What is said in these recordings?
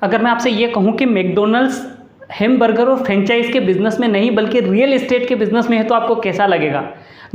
अगर मैं आपसे ये कहूँ कि मैकडॉनल्ड्स हैमबर्गर और फ्रेंचाइज के बिजनेस में नहीं बल्कि रियल एस्टेट के बिजनेस में है तो आपको कैसा लगेगा?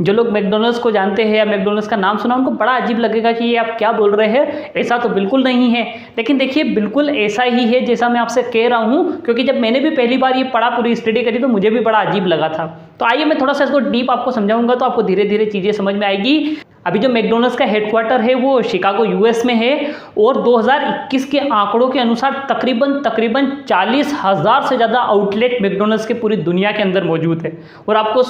जो लोग मैकडॉनल्ड्स को जानते हैं या मैकडॉनल्ड्स का नाम सुना उनको बड़ा अजीब लगेगा कि ये आप क्या बोल रहे हैं, ऐसा तो बिल्कुल नहीं है। लेकिन देखिए बिल्कुल ऐसा ही है जैसा मैं आपसे कह रहा हूँ, क्योंकि जब मैंने भी पहली बार ये पढ़ा, पूरी स्टडी करी, तो मुझे भी बड़ा अजीब लगा था। तो आइए मैं थोड़ा सा इसको डीप आपको समझाऊंगा तो आपको धीरे धीरे चीज़ें समझ में आएगी। अभी जो मैकडॉनल्ड्स का हेडक्वार्टर है वो शिकागो यूएस में है और 2021 के आंकड़ों के अनुसार तकरीबन 40,000 से ज़्यादा आउटलेट मैकडॉनल्ड्स के पूरी दुनिया के अंदर मौजूद है। और आपको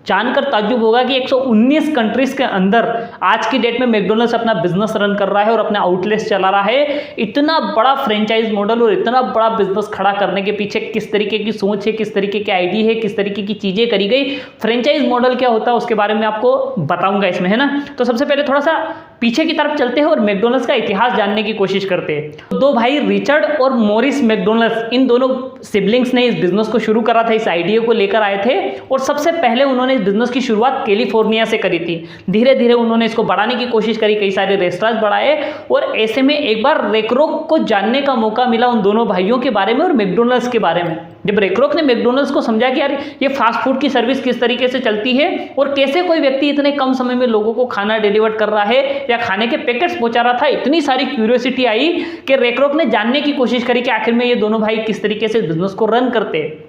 जानकर ताज्जुब होगा कि 119 कंट्रीज के अंदर आज की डेट में मैकडॉनल्ड्स अपना बिजनेस रन कर रहा है और अपने आउटलेट्स चला रहा है। इतना बड़ा फ्रेंचाइज मॉडल और इतना बड़ा बिजनेस खड़ा करने के पीछे किस तरीके की सोच है, किस तरीके की आईडी है, किस तरीके की चीज़ें करी गई, फ्रेंचाइज मॉडल क्या होता है उसके बारे में आपको बताऊंगा इसमें, है ना। तो सबसे पहले थोड़ा सा पीछे की तरफ चलते हैं और मैकडॉनल्ड्स का इतिहास जानने की कोशिश करते हैं। दो भाई रिचर्ड और मॉरिस मैकडॉनल्ड्स, इन दोनों सिबलिंग्स ने इस बिजनेस को शुरू करा था, इस आइडिया को लेकर आए थे और सबसे पहले उन्होंने इस बिजनेस की शुरुआत कैलिफोर्निया से करी थी। धीरे धीरे उन्होंने इसको बढ़ाने की कोशिश करी, कई सारे रेस्टोरेंट बढ़ाए और ऐसे में एक बार रेकरोक को जानने का मौका मिला उन दोनों भाइयों के बारे में और मैकडॉनल्ड्स के बारे में। जब रेकरोक ने मैकडॉनल्ड्स को समझा कि यार ये फास्ट फूड की सर्विस किस तरीके से चलती है और कैसे कोई व्यक्ति इतने कम समय में लोगों को खाना डिलीवर कर रहा है या खाने के पैकेट्स पहुंचा रहा था, इतनी सारी क्यूरियोसिटी आई कि रेकरोक ने जानने की कोशिश करी कि आखिर में ये दोनों भाई किस तरीके से बिजनेस को रन करते हैं।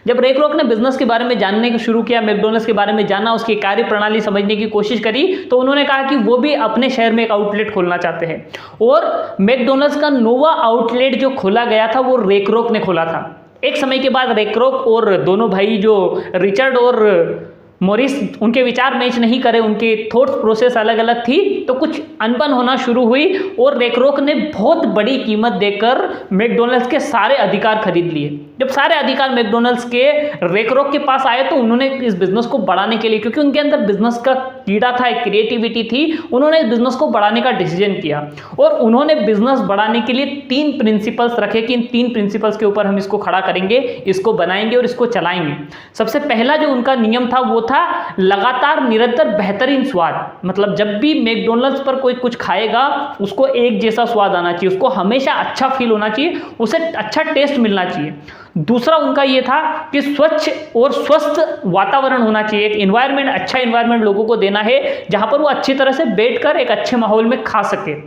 जब रेकरोक ने बिजनेस के बारे में जानने को शुरू किया, मैकडॉनल्ड्स के बारे में जाना, उसकी कार्य प्रणाली समझने की कोशिश करी, तो उन्होंने कहा कि वो भी अपने शहर में एक आउटलेट खोलना चाहते हैं। और मैकडॉनल्ड्स का नोवा आउटलेट जो खोला गया था वो रेकरोक ने खोला था। एक समय के बाद रेकरोक और दोनों भाई जो रिचर्ड और मॉरिस, उनके विचार मैच नहीं करे, उनके थॉट्स प्रोसेस अलग अलग थी, तो कुछ अनबन होना शुरू हुई और रेकरोक ने बहुत बड़ी कीमत देकर मैकडॉनल्ड्स के सारे अधिकार खरीद लिए। जब सारे अधिकार मैकडॉनल्ड्स के रेकरोक के पास आए तो उन्होंने इस बिजनेस को बढ़ाने के लिए, क्योंकि उनके अंदर बिजनेस का कीड़ा था, एक क्रिएटिविटी थी, उन्होंने इस बिजनेस को बढ़ाने का डिसीजन किया और उन्होंने बिजनेस बढ़ाने के लिए 3 प्रिंसिपल्स रखे कि इन 3 प्रिंसिपल्स के ऊपर हम इसको खड़ा करेंगे, इसको बनाएंगे और इसको चलाएंगे। सबसे पहला जो उनका नियम था वो था लगातार निरंतर बेहतरीन स्वाद। मतलब जब भी मैकडॉनल्ड्स पर कोई कुछ खाएगा उसको एक जैसा स्वाद आना चाहिए, उसको हमेशा अच्छा फील होना चाहिए, उसे अच्छा टेस्ट मिलना चाहिए। दूसरा उनका ये था कि स्वच्छ और स्वस्थ वातावरण होना चाहिए, एक एनवायरनमेंट, अच्छा एनवायरनमेंट लोगों को देना है जहां पर वो अच्छी तरह से बैठकर एक अच्छे माहौल में खा सके।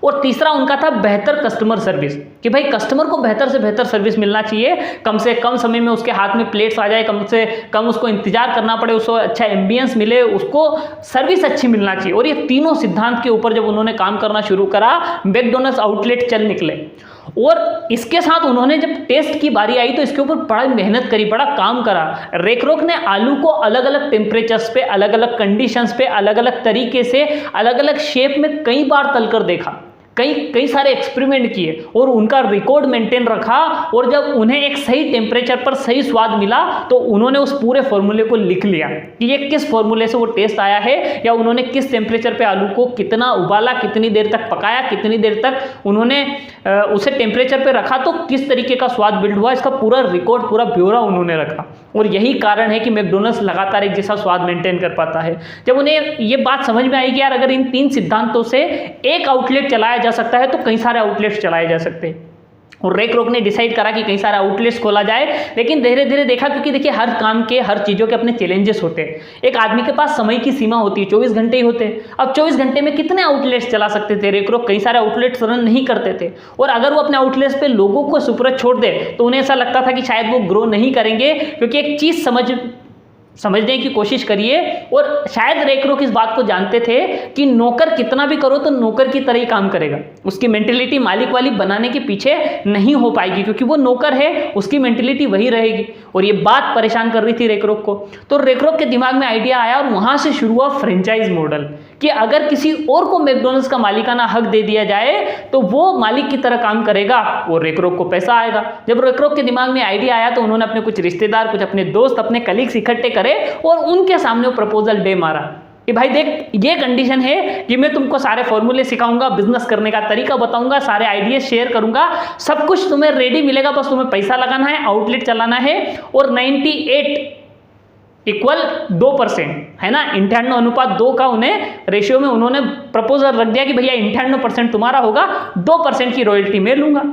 और तीसरा उनका था बेहतर कस्टमर सर्विस, कि भाई कस्टमर को बेहतर से बेहतर सर्विस मिलना चाहिए, कम से कम समय में उसके हाथ में प्लेट्स आ जाए, कम से कम उसको इंतजार करना पड़े, उसको अच्छा एम्बियंस मिले, उसको सर्विस अच्छी मिलना चाहिए। और ये तीनों सिद्धांत के ऊपर जब उन्होंने काम करना शुरू करा, मैकडॉनल्ड्स आउटलेट चल निकले। और इसके साथ उन्होंने जब टेस्ट की बारी आई तो इसके ऊपर बड़ा मेहनत करी, बड़ा काम करा। रेकरोक ने आलू को अलग अलग टेम्परेचर्स पे, अलग अलग कंडीशंस पे, अलग अलग तरीके से, अलग अलग शेप में कई बार तलकर देखा, कई सारे एक्सपेरिमेंट किए और उनका रिकॉर्ड मेंटेन रखा। और जब उन्हें एक सही टेम्परेचर पर सही स्वाद मिला तो उन्होंने उस पूरे फॉर्मूले को लिख लिया कि ये किस फॉर्मूले से वो टेस्ट आया है, या उन्होंने किस टेम्परेचर पे आलू को कितना उबाला, कितनी देर तक पकाया, कितनी देर तक उन्होंने उसे टेम्परेचर पे रखा तो किस तरीके का स्वाद बिल्ड हुआ, इसका पूरा रिकॉर्ड, पूरा ब्यौरा उन्होंने रखा। और यही कारण है कि मैकडॉनल्ड्स लगातार एक जैसा स्वाद मेंटेन कर पाता है। जब उन्हें ये बात समझ में आई कि यार अगर इन 3 सिद्धांतों से एक आउटलेट चलाया जा सकता है तो कई सारे आउटलेट्स चलाए जा सकते हैं। और रेकरोक ने डिसाइड करा कि कई सारे आउटलेट्स खोला जाए। लेकिन धीरे धीरे देखा, क्योंकि देखिए हर काम के, हर चीज़ों के अपने चैलेंजेस होते हैं। एक आदमी के पास समय की सीमा होती है, 24 घंटे ही होते हैं। अब 24 घंटे में कितने आउटलेट्स चला सकते थे? रेकरोक कई सारे आउटलेट्स रन नहीं करते थे और अगर वो अपने आउटलेट्स पे लोगों को सुपुर्द छोड़ दे तो उन्हें ऐसा लगता था कि शायद वो ग्रो नहीं करेंगे। क्योंकि एक चीज़ समझने की कोशिश करिए, और शायद रेकरोक इस बात को जानते थे कि नौकर कितना भी करो तो नौकर की तरह ही काम करेगा, उसकी मेंटेलिटी मालिक वाली बनाने के पीछे नहीं हो पाएगी, क्योंकि वो नौकर है, उसकी मेंटेलिटी वही रहेगी। और ये बात परेशान कर रही थी रेकरोक को। तो रेकरोक के दिमाग में आइडिया आया और वहां से शुरू हुआ फ्रेंचाइज मॉडल, कि अगर किसी और को मैकडॉनल्ड्स का मालिकाना हक दे दिया जाए तो वो मालिक की तरह काम करेगा और रेकरोक को पैसा आएगा। जब रेकरोक के दिमाग में आइडिया आया तो उन्होंने अपने कुछ रिश्तेदार, कुछ अपने दोस्त, अपने कलीग्स इकट्ठे करे और उनके सामने प्रपोजल दे मारा कि भाई देख, ये कंडीशन है कि मैं तुमको सारे फॉर्मूले सिखाऊंगा, बिजनेस करने का तरीका बताऊंगा, सारे आइडिया शेयर करूंगा, सब कुछ तुम्हें रेडी मिलेगा, बस तुम्हें पैसा लगाना है, आउटलेट चलाना है। और 98 इक्वल 2%, है ना, 98:2 का उन्हें रेशियो में उन्होंने प्रपोजल रख दिया कि भैया 98% तुम्हारा होगा, 2% की रॉयल्टी मैं लूंगा।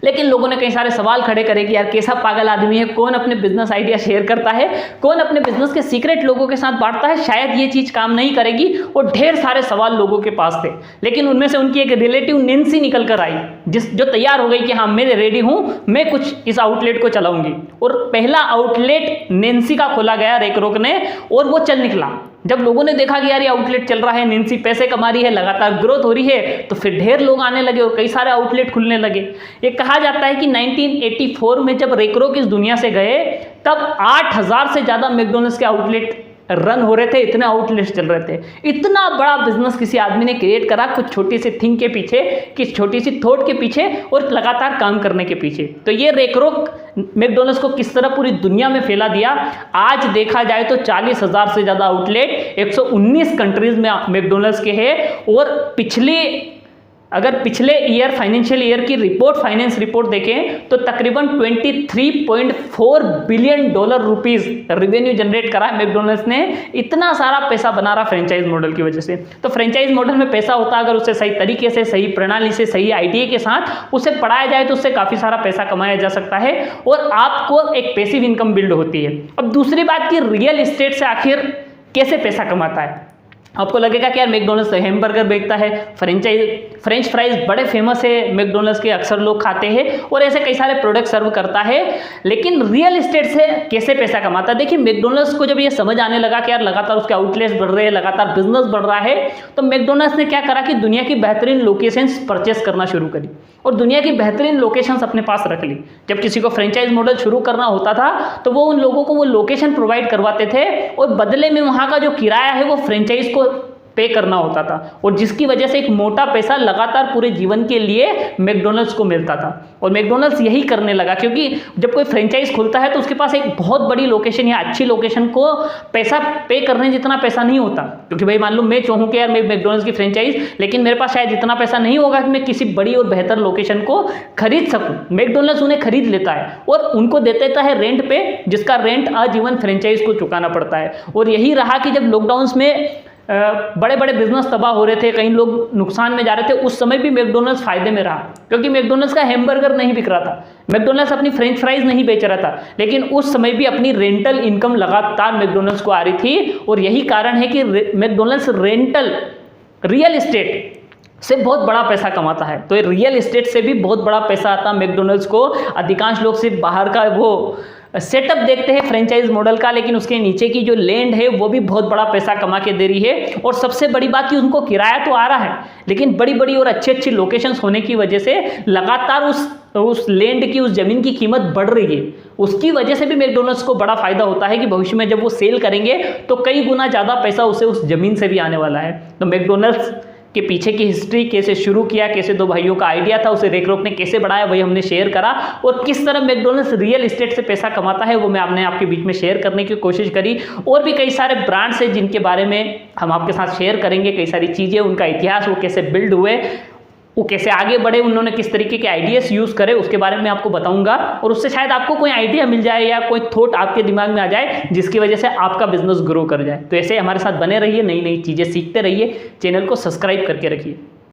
लेकिन लोगों ने कई सारे सवाल खड़े करे कि यार कैसा पागल आदमी है, कौन अपने बिजनेस आइडिया शेयर करता है, कौन अपने बिजनेस के सीक्रेट लोगों के साथ बांटता है, शायद ये चीज काम नहीं करेगी। और ढेर सारे सवाल लोगों के पास थे, लेकिन उनमें से उनकी एक रिलेटिव नेंसी निकल कर आई, जो तैयार हो गई कि हाँ मैं रेडी हूं, मैं कुछ इस आउटलेट को चलाऊंगी। और पहला आउटलेट नेंसी का खोला गया रेकरोक ने, और वो चल निकला। जब लोगों ने देखा कि यार ये आउटलेट चल रहा है, नेंसी पैसे कमा रही है, लगातार ग्रोथ हो रही है, तो फिर ढेर लोग आने लगे और कई सारे आउटलेट खुलने लगे। ये कहा जाता है कि 1984 में जब रेकरोक इस दुनिया से गए, तब 8000 से ज़्यादा मैकडॉनल्ड्स के आउटलेट रन हो रहे थे, इतने आउटलेट्स चल रहे थे। इतना बड़ा बिजनेस किसी आदमी ने क्रिएट करा कुछ छोटी सी थिंग के पीछे, किस छोटी सी थॉट के पीछे, और लगातार काम करने के पीछे। तो ये रेकरोक मैकडॉनल्ड्स को किस तरह पूरी दुनिया में फैला दिया। आज देखा जाए तो 40,000 से ज़्यादा आउटलेट 119 कंट्रीज में मैकडॉनल्ड्स के हैं। और पिछले ईयर फाइनेंशियल ईयर की फाइनेंस रिपोर्ट देखें तो तकरीबन $23.4 बिलियन रुपीस रेवेन्यू जनरेट करा है मैकडॉनल्ड्स ने। इतना सारा पैसा बना रहा फ्रेंचाइज मॉडल की वजह से। तो फ्रेंचाइज मॉडल में पैसा होता है, अगर उसे सही तरीके से, सही प्रणाली से, सही आइडिया के साथ उसे पढ़ाया जाए तो उससे काफ़ी सारा पैसा कमाया जा सकता है और आपको एक पैसिव इनकम बिल्ड होती है। अब दूसरी बात कि रियल एस्टेट से आखिर कैसे पैसा कमाता है। आपको लगेगा कि यार मैकडॉनल्ड्स हैमबर्गर बेचता है, फ्रेंच फ्राइज बड़े फेमस है मैकडॉनल्ड्स के, अक्सर लोग खाते हैं, और ऐसे कई सारे प्रोडक्ट सर्व करता है, लेकिन रियल एस्टेट से कैसे पैसा कमाता है। देखिए मैकडॉनल्ड्स को जब ये समझ आने लगा कि यार लगातार उसके आउटलेट्स बढ़ रहे हैं, लगातार बिजनेस बढ़ रहा है, तो मैकडॉनल्ड्स ने क्या करा कि दुनिया की बेहतरीन लोकेशंस परचेस करना शुरू करी और दुनिया की बेहतरीन लोकेशंस अपने पास रख ली। जब किसी को फ्रेंचाइज मॉडल शुरू करना होता था तो वो उन लोगों को वो लोकेशन प्रोवाइड करवाते थे और बदले में वहाँ का जो किराया है वो फ्रेंचाइज को पे करना होता था, और जिसकी वजह से एक मोटा पैसा लगातार पूरे जीवन के लिए मैकडॉनल्ड्स को मिलता था। और मैकडॉनल्ड्स यही करने लगा, क्योंकि जब कोई फ्रेंचाइज खुलता है तो उसके पास एक बहुत बड़ी लोकेशन या अच्छी लोकेशन को पैसा पे करने जितना पैसा नहीं होता। क्योंकि भाई मान लो मैं चाहूँ कि यार मैं मैकडॉनल्ड्स की फ्रेंचाइज, लेकिन मेरे पास शायद इतना पैसा नहीं होगा कि मैं किसी बड़ी और बेहतर लोकेशन को खरीद सकूँ। मैकडॉनल्ड्स उन्हें खरीद लेता है और उनको दे देता है रेंट पे, जिसका रेंट आजीवन फ्रेंचाइज को चुकाना पड़ता है। और यही रहा कि जब लॉकडाउन्स में बड़े बड़े बिजनेस तबाह हो रहे थे, कई लोग नुकसान में जा रहे थे, उस समय भी मैकडॉनल्ड्स फायदे में रहा, क्योंकि मैकडॉनल्ड्स का हैमबर्गर नहीं बिक रहा था, मैकडॉनल्ड्स अपनी फ्रेंच फ्राइज नहीं बेच रहा था, लेकिन उस समय भी अपनी रेंटल इनकम लगातार मैकडॉनल्ड्स को आ रही थी। और यही कारण है कि मैकडॉनल्ड्स रियल एस्टेट से बहुत बड़ा पैसा कमाता है। तो रियल एस्टेट से भी बहुत बड़ा पैसा आता है मैकडॉनल्ड्स को। अधिकांश लोग सिर्फ बाहर का वो सेटअप देखते हैं फ्रेंचाइज मॉडल का, लेकिन उसके नीचे की जो लैंड है वो भी बहुत बड़ा पैसा कमा के दे रही है। और सबसे बड़ी बात कि उनको किराया तो आ रहा है, लेकिन बड़ी बड़ी और अच्छी अच्छी लोकेशंस होने की वजह से लगातार उस लैंड की, उस जमीन की कीमत बढ़ रही है। उसकी वजह से भी मैकडॉनल्ड्स को बड़ा फायदा होता है कि भविष्य में जब वो सेल करेंगे तो कई गुना ज़्यादा पैसा उसे उस जमीन से भी आने वाला है। तो मैकडॉनल्ड्स के पीछे की हिस्ट्री, कैसे शुरू किया, कैसे दो भाइयों का आइडिया था, उसे रेकरोक ने कैसे बढ़ाया, वही हमने शेयर करा। और किस तरह मैकडॉनल्ड्स रियल एस्टेट से पैसा कमाता है वो मैं आपने आपके बीच में शेयर करने की कोशिश करी। और भी कई सारे ब्रांड्स हैं जिनके बारे में हम आपके साथ शेयर करेंगे, कई सारी चीज़ें, उनका इतिहास, वो कैसे बिल्ड हुए, वो कैसे आगे बढ़े, उन्होंने किस तरीके के आइडियाज़ यूज़ करे, उसके बारे में आपको बताऊंगा। और उससे शायद आपको कोई आइडिया मिल जाए या कोई थॉट आपके दिमाग में आ जाए जिसकी वजह से आपका बिजनेस ग्रो कर जाए। तो ऐसे हमारे साथ बने रहिए, नई नई चीज़ें सीखते रहिए, चैनल को सब्सक्राइब करके रखिए।